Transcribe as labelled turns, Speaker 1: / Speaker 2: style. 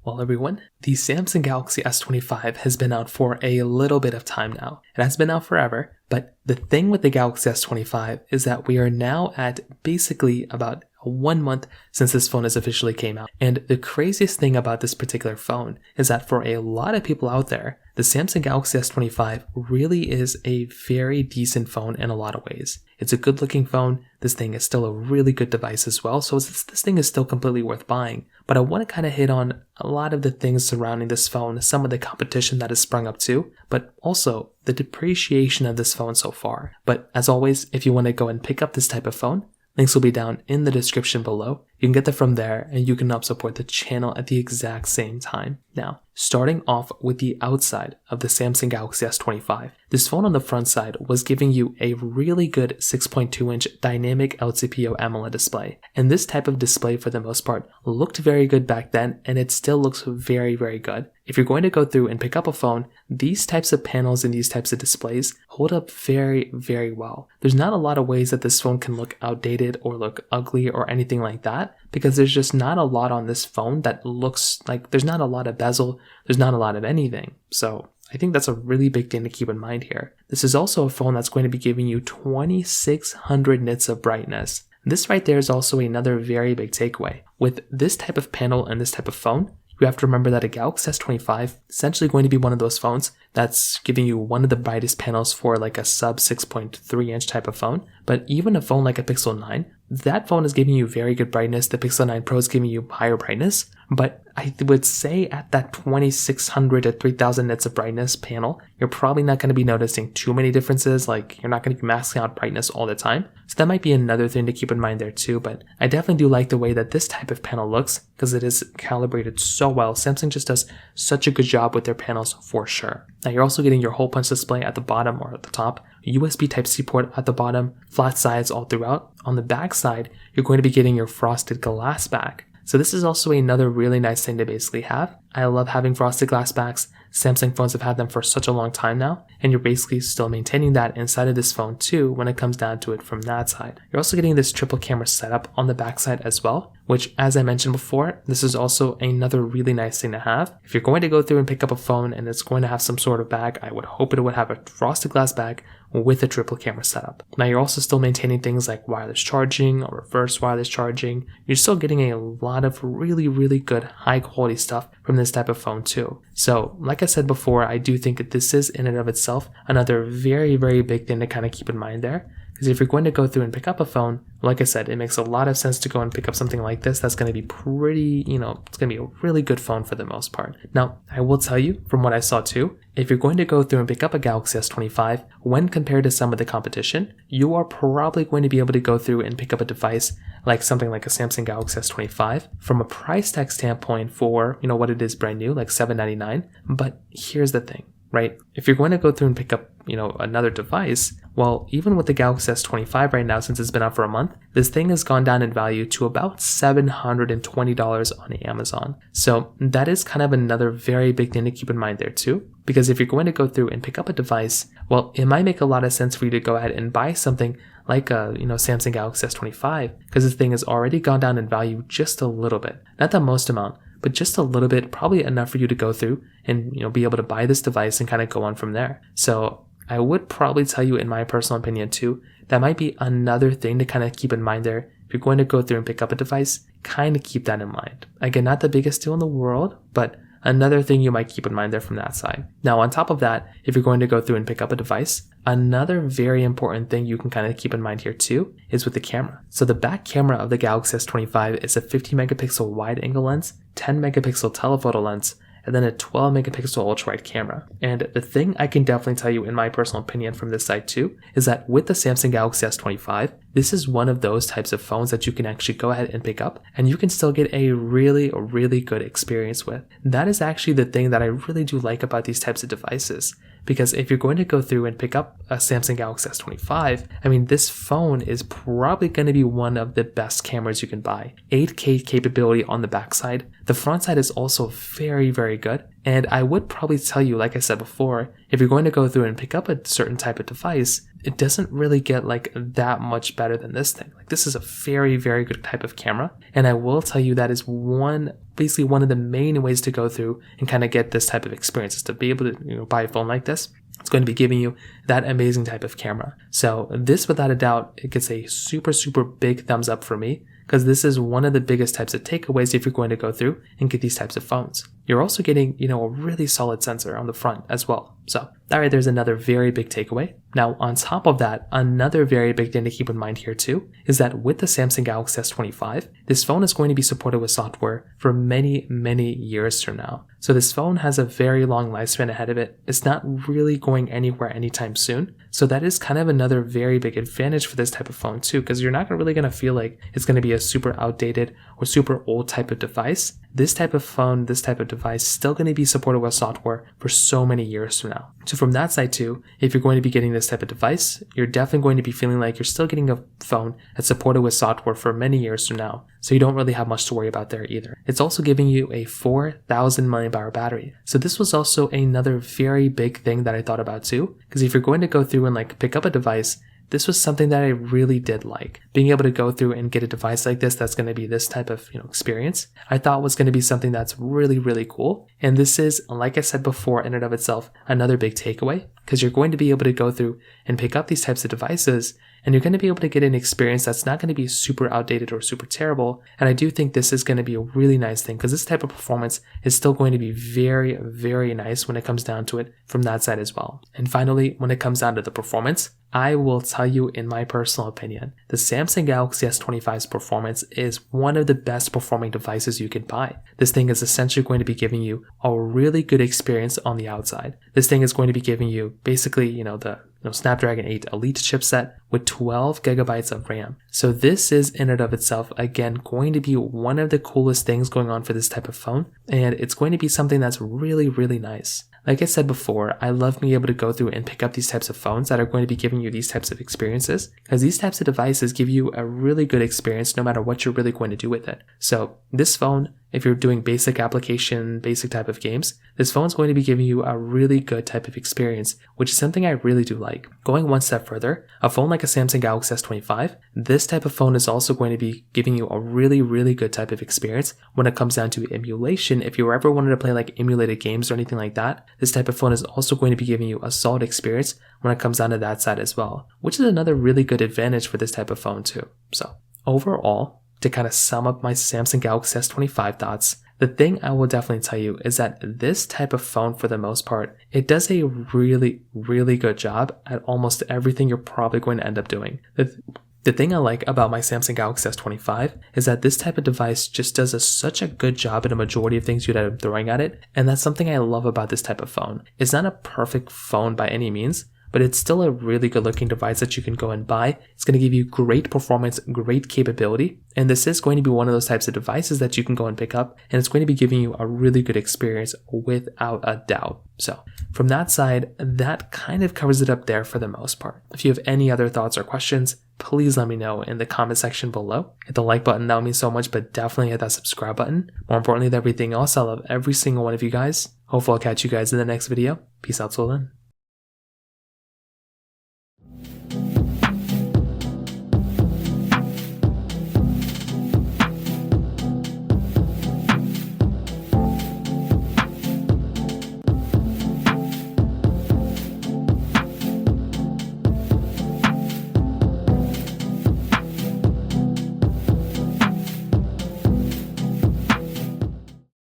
Speaker 1: Well, everyone, the Samsung Galaxy S25 has been out for a little bit of time now. It has been out forever, but the thing with the Galaxy S25 is that we are now at basically about 1 month since this phone has officially came out. And the craziest thing about this particular phone is that for a lot of people out there, the Samsung Galaxy S25 really is a very decent phone in a lot of ways. It's a good looking phone. This thing is still a really good device as well. So this thing is still completely worth buying. But I want to kind of hit on a lot of the things surrounding this phone, some of the competition that has sprung up too, but also the depreciation of this phone so far. But as always, if you want to go and pick up this type of phone, links will be down in the description below. You can get them from there and you can help support the channel at the exact same time. Now, starting off with the outside of the Samsung Galaxy S25, this phone on the front side was giving you a really good 6.2-inch dynamic LTPO AMOLED display. And this type of display for the most part looked very good back then, and it still looks very, very good. If you're going to go through and pick up a phone, these types of panels and these types of displays hold up very, very well. There's not a lot of ways that this phone can look outdated or look ugly or anything like that, because there's just not a lot on this phone that looks like there's not a lot of bezel, there's not a lot of anything. So I think that's a really big thing to keep in mind here. This is also a phone that's going to be giving you 2600 nits of brightness. This right there is also another very big takeaway. With this type of panel and this type of phone, you have to remember that a Galaxy S25 is essentially going to be one of those phones that's giving you one of the brightest panels for like a sub 6.3 inch type of phone. But even a phone like a Pixel 9, that phone is giving you very good brightness. The Pixel 9 Pro is giving you higher brightness. But I would say at that 2600 to 3000 nits of brightness panel, you're probably not going to be noticing too many differences. Like, you're not going to be masking out brightness all the time. So that might be another thing to keep in mind there too. But I definitely do like the way that this type of panel looks because it is calibrated so well. Samsung just does such a good job with their panels for sure. Now you're also getting your hole punch display at the bottom or at the top, USB Type-C port at the bottom, flat sides all throughout. On the back side, you're going to be getting your frosted glass back. So this is also another really nice thing to basically have. I love having frosted glass backs. Samsung phones have had them for such a long time now, and you're basically still maintaining that inside of this phone too when it comes down to it from that side. You're also getting this triple camera setup on the back side as well, which, as I mentioned before, this is also another really nice thing to have. If you're going to go through and pick up a phone and it's going to have some sort of bag, I would hope it would have a frosted glass bag with a triple camera setup. Now you're also still maintaining things like wireless charging or reverse wireless charging. You're still getting a lot of really, really good high quality stuff from this type of phone too. So like I said before, I do think that this is in and of itself another very, very big thing to kind of keep in mind there. Because if you're going to go through and pick up a phone, like I said, it makes a lot of sense to go and pick up something like this that's going to be pretty, it's going to be a really good phone for the most part. Now, I will tell you from what I saw too, if you're going to go through and pick up a Galaxy S25, when compared to some of the competition, you are probably going to be able to go through and pick up a device like something like a Samsung Galaxy S25 from a price tag standpoint for, what it is brand new, like $799. But here's the thing, right? If you're going to go through and pick up, another device, well, even with the Galaxy S25 right now, since it's been out for a month, this thing has gone down in value to about $720 on Amazon. So that is kind of another very big thing to keep in mind there too. Because if you're going to go through and pick up a device, well, it might make a lot of sense for you to go ahead and buy something like a, Samsung Galaxy S25, because this thing has already gone down in value just a little bit. Not the most amount, but just a little bit, probably enough for you to go through and, be able to buy this device and kind of go on from there. So I would probably tell you, in my personal opinion too, that might be another thing to kind of keep in mind there. If you're going to go through and pick up a device, kind of keep that in mind. Again, not the biggest deal in the world, but another thing you might keep in mind there from that side. Now, on top of that, if you're going to go through and pick up a device, another very important thing you can kind of keep in mind here too is with the camera. So the back camera of the Galaxy S25 is a 50 megapixel wide angle lens, 10 megapixel telephoto lens, and then a 12 megapixel ultra-wide camera. And the thing I can definitely tell you, in my personal opinion from this side too, is that with the Samsung Galaxy S25, this is one of those types of phones that you can actually go ahead and pick up and you can still get a really, really good experience with. That is actually the thing that I really do like about these types of devices. Because if you're going to go through and pick up a Samsung Galaxy S25, this phone is probably going to be one of the best cameras you can buy. 8K capability on the backside. The front side is also very, very good. And I would probably tell you, like I said before, if you're going to go through and pick up a certain type of device, it doesn't really get like that much better than this thing. Like this is a very, very good type of camera. And I will tell you that is basically one of the main ways to go through and kind of get this type of experience is to be able to, buy a phone like this. It's going to be giving you that amazing type of camera. So this, without a doubt, it gets a super, super big thumbs up for me, because this is one of the biggest types of takeaways if you're going to go through and get these types of phones. You're also getting, a really solid sensor on the front as well. So, all right, there's another very big takeaway. Now, on top of that, another very big thing to keep in mind here too is that with the Samsung Galaxy S25, this phone is going to be supported with software for many, many years from now. So this phone has a very long lifespan ahead of it. It's not really going anywhere anytime soon. So that is kind of another very big advantage for this type of phone too, because you're not really going to feel like it's going to be a super outdated or super old type of device. This type of phone, this type of device is still going to be supported with software for so many years from now. So from that side too, if you're going to be getting this type of device, you're definitely going to be feeling like you're still getting a phone that's supported with software for many years from now. So you don't really have much to worry about there either. It's also giving you a 4,000 mAh battery. So this was also another very big thing that I thought about too, because if you're going to go through and like pick up a device, this was something that I really did like. Being able to go through and get a device like this that's going to be this type of experience, I thought was going to be something that's really, really cool. And this is, like I said before, in and of itself, another big takeaway, because you're going to be able to go through and pick up these types of devices, and you're going to be able to get an experience that's not going to be super outdated or super terrible. And I do think this is going to be a really nice thing, because this type of performance is still going to be very, very nice when it comes down to it from that side as well. And finally, when it comes down to the performance, I will tell you, in my personal opinion, the Samsung Galaxy S25's performance is one of the best performing devices you could buy. This thing is essentially going to be giving you a really good experience on the outside. This thing is going to be giving you basically, the Snapdragon 8 Elite chipset with 12 gigabytes of RAM. So this is in and of itself, again, going to be one of the coolest things going on for this type of phone. And it's going to be something that's really, really nice. Like I said before, I love being able to go through and pick up these types of phones that are going to be giving you these types of experiences, because these types of devices give you a really good experience no matter what you're really going to do with it. So this phone, if you're doing basic application, basic type of games, this phone is going to be giving you a really good type of experience, which is something I really do like. Going one step further, a phone like a Samsung Galaxy S25, this type of phone is also going to be giving you a really, really good type of experience when it comes down to emulation. If you ever wanted to play like emulated games or anything like that, this type of phone is also going to be giving you a solid experience when it comes down to that side as well, which is another really good advantage for this type of phone too. So overall, to kind of sum up my Samsung Galaxy S25 thoughts, the thing I will definitely tell you is that this type of phone, for the most part, it does a really, really good job at almost everything you're probably going to end up doing. The thing I like about my Samsung Galaxy S25 is that this type of device just does such a good job in a majority of things you'd end up throwing at it, and that's something I love about this type of phone. It's not a perfect phone by any means, but it's still a really good looking device that you can go and buy. It's going to give you great performance, great capability, and this is going to be one of those types of devices that you can go and pick up, and it's going to be giving you a really good experience without a doubt. So from that side, that kind of covers it up there for the most part. If you have any other thoughts or questions, please let me know in the comment section below. Hit the like button, that would mean so much, but definitely hit that subscribe button. More importantly than everything else, I love every single one of you guys. Hopefully I'll catch you guys in the next video. Peace out till then.